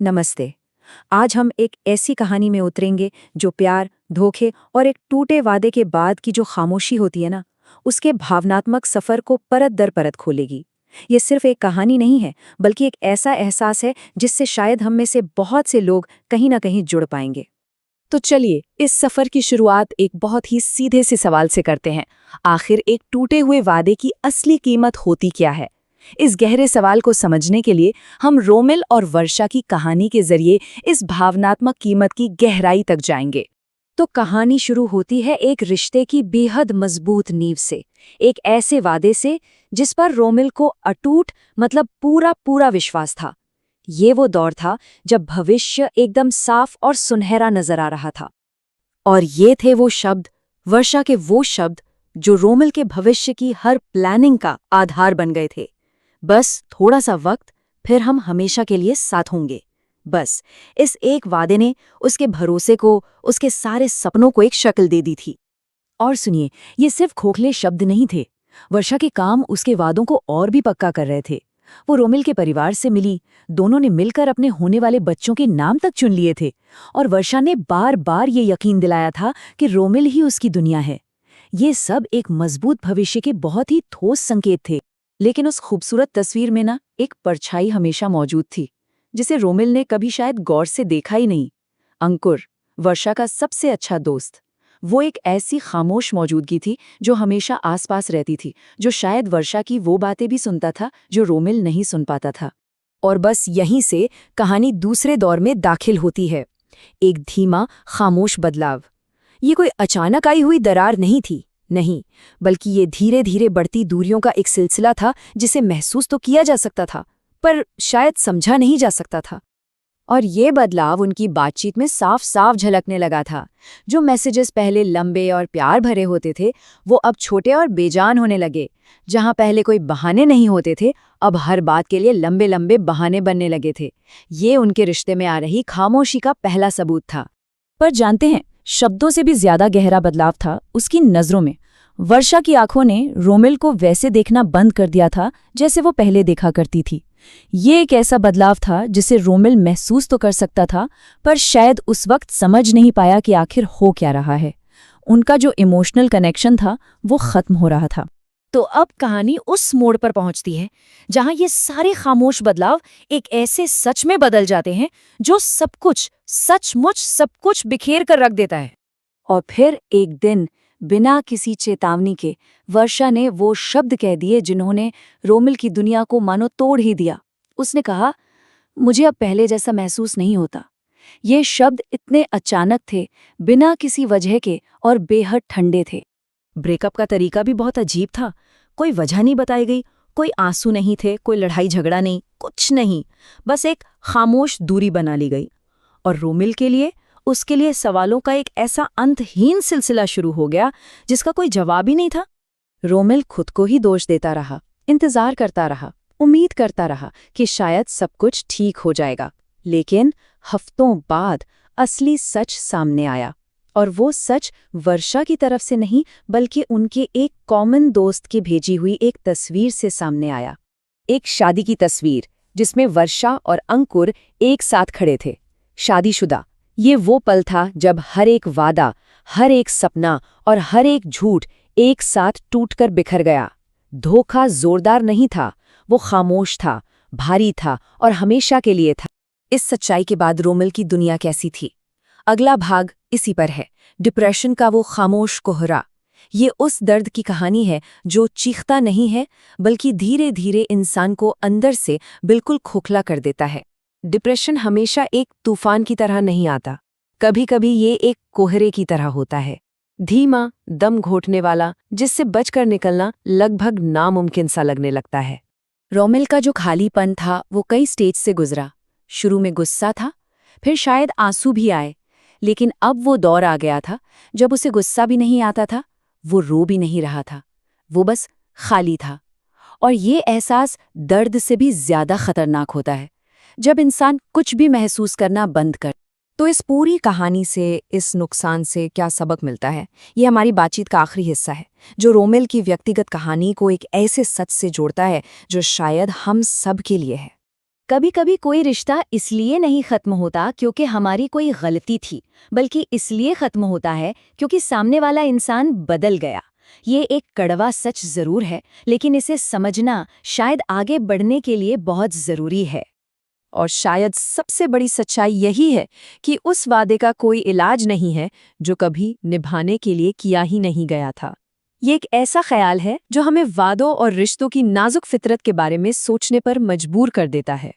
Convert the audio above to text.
नमस्ते। आज हम एक ऐसी कहानी में उतरेंगे जो प्यार, धोखे और एक टूटे वादे के बाद की जो खामोशी होती है ना, उसके भावनात्मक सफर को परत दर परत खोलेगी। ये सिर्फ एक कहानी नहीं है, बल्कि एक ऐसा एहसास है जिससे शायद हम में से बहुत से लोग कहीं ना कहीं जुड़ पाएंगे। तो चलिए इस सफर की शुरुआत एक बहुत ही सीधे से सवाल से करते हैं। आखिर एक टूटे हुए वादे की असली कीमत होती क्या है? इस गहरे सवाल को समझने के लिए हम रोमिल और वर्षा की कहानी के जरिए इस भावनात्मक कीमत की गहराई तक जाएंगे। तो कहानी शुरू होती है एक रिश्ते की बेहद मजबूत नींव से, एक ऐसे वादे से जिस पर रोमिल को अटूट मतलब पूरा पूरा विश्वास था। ये वो दौर था जब भविष्य एकदम साफ और सुनहरा नजर आ रहा था। और ये थे वो शब्द, वर्षा के वो शब्द जो रोमिल के भविष्य की हर प्लानिंग का आधार बन गए थे। बस थोड़ा सा वक्त, फिर हम हमेशा के लिए साथ होंगे। बस इस एक वादे ने उसके भरोसे को, उसके सारे सपनों को एक शक्ल दे दी थी। और सुनिए, ये सिर्फ खोखले शब्द नहीं थे। वर्षा के काम उसके वादों को और भी पक्का कर रहे थे। वो रोमिल के परिवार से मिली, दोनों ने मिलकर अपने होने वाले बच्चों के नाम तक चुन लिए थे। और वर्षा ने बार बार ये यकीन दिलाया था कि रोमिल ही उसकी दुनिया है। ये सब एक मजबूत भविष्य के बहुत ही ठोस संकेत थे। लेकिन उस खूबसूरत तस्वीर में ना एक परछाई हमेशा मौजूद थी, जिसे रोमिल ने कभी शायद गौर से देखा ही नहीं। अंकुर, वर्षा का सबसे अच्छा दोस्त। वो एक ऐसी खामोश मौजूदगी थी जो हमेशा आसपास रहती थी, जो शायद वर्षा की वो बातें भी सुनता था जो रोमिल नहीं सुन पाता था। और बस यहीं से कहानी दूसरे दौर में दाखिल होती है। एक धीमा, खामोश बदलाव। ये कोई अचानक आई हुई दरार नहीं थी, नहीं, बल्कि ये धीरे धीरे बढ़ती दूरियों का एक सिलसिला था जिसे महसूस तो किया जा सकता था, पर शायद समझा नहीं जा सकता था। और ये बदलाव उनकी बातचीत में साफ साफ झलकने लगा था। जो मैसेजेस पहले लंबे और प्यार भरे होते थे, वो अब छोटे और बेजान होने लगे। जहां पहले कोई बहाने नहीं होते थे, अब हर बात के लिए लंबे लंबे बहाने बनने लगे थे। ये उनके रिश्ते में आ रही खामोशी का पहला सबूत था। पर जानते हैं, शब्दों से भी ज्यादा गहरा बदलाव था उसकी नजरों में। वर्षा की आंखों ने रोमिल को वैसे देखना बंद कर दिया था जैसे वो पहले देखा करती थी। ये एक ऐसा बदलाव था जिसे रोमिल महसूस तो कर सकता था, पर शायद उस वक्त समझ नहीं पाया कि आखिर हो क्या रहा है। उनका जो इमोशनल कनेक्शन था वो खत्म हो रहा था। तो अब कहानी उस मोड़ पर पहुंचती है जहां ये सारे खामोश बदलाव एक ऐसे सच में बदल जाते हैं जो सब कुछ, सचमुच सब कुछ बिखेर कर रख देता है। और फिर एक दिन, बिना किसी चेतावनी के, वर्षा ने वो शब्द कह दिए जिन्होंने रोमिल की दुनिया को मानो तोड़ ही दिया। उसने कहा, मुझे अब पहले जैसा महसूस नहीं होता। ये शब्द इतने अचानक थे, बिना किसी वजह के, और बेहद ठंडे थे। ब्रेकअप का तरीका भी बहुत अजीब था। कोई वजह नहीं बताई गई, कोई आंसू नहीं थे, कोई लड़ाई झगड़ा नहीं, कुछ नहीं। बस एक खामोश दूरी बना ली गई। और रोमिल के लिए, उसके लिए सवालों का एक ऐसा अंतहीन सिलसिला शुरू हो गया जिसका कोई जवाब ही नहीं था। रोमिल खुद को ही दोष देता रहा, इंतजार करता रहा, उम्मीद करता रहा कि शायद सब कुछ ठीक हो जाएगा। लेकिन हफ्तों बाद असली सच सामने आया। और वो सच वर्षा की तरफ से नहीं, बल्कि उनके एक कॉमन दोस्त की भेजी हुई एक तस्वीर से सामने आया। एक शादी की तस्वीर जिसमें वर्षा और अंकुर एक साथ खड़े थे, शादीशुदा। ये वो पल था जब हर एक वादा, हर एक सपना और हर एक झूठ एक साथ टूटकर बिखर गया। धोखा जोरदार नहीं था, वो खामोश था, भारी था और हमेशा के लिए था। इस सच्चाई के बाद रोमिल की दुनिया कैसी थी? अगला भाग इसी पर है, डिप्रेशन का वो खामोश कोहरा। ये उस दर्द की कहानी है जो चीखता नहीं है, बल्कि धीरे धीरे इंसान को अंदर से बिल्कुल खोखला कर देता है। डिप्रेशन हमेशा एक तूफान की तरह नहीं आता, कभी कभी ये एक कोहरे की तरह होता है, धीमा, दम घोटने वाला, जिससे बचकर निकलना लगभग नामुमकिन सा लगने लगता है। रोमिल का जो खालीपन था वो कई स्टेज से गुजरा। शुरू में गुस्सा था, फिर शायद आंसू भी आए, लेकिन अब वो दौर आ गया था जब उसे गुस्सा भी नहीं आता था, वो रो भी नहीं रहा था, वो बस खाली था। और ये एहसास दर्द से भी ज्यादा खतरनाक होता है, जब इंसान कुछ भी महसूस करना बंद कर। तो इस पूरी कहानी से, इस नुकसान से क्या सबक मिलता है? ये हमारी बातचीत का आखिरी हिस्सा है, जो रोमिल की व्यक्तिगत कहानी को एक ऐसे सच से जोड़ता है जो शायद हम सब के लिए है। कभी कभी कोई रिश्ता इसलिए नहीं खत्म होता क्योंकि हमारी कोई गलती थी, बल्कि इसलिए खत्म होता है क्योंकि सामने वाला इंसान बदल गया। ये एक कड़वा सच जरूर है, लेकिन इसे समझना शायद आगे बढ़ने के लिए बहुत जरूरी है। और शायद सबसे बड़ी सच्चाई यही है कि उस वादे का कोई इलाज नहीं है जो कभी निभाने के लिए किया ही नहीं गया था। ये एक ऐसा ख्याल है जो हमें वादों और रिश्तों की नाजुक फितरत के बारे में सोचने पर मजबूर कर देता है।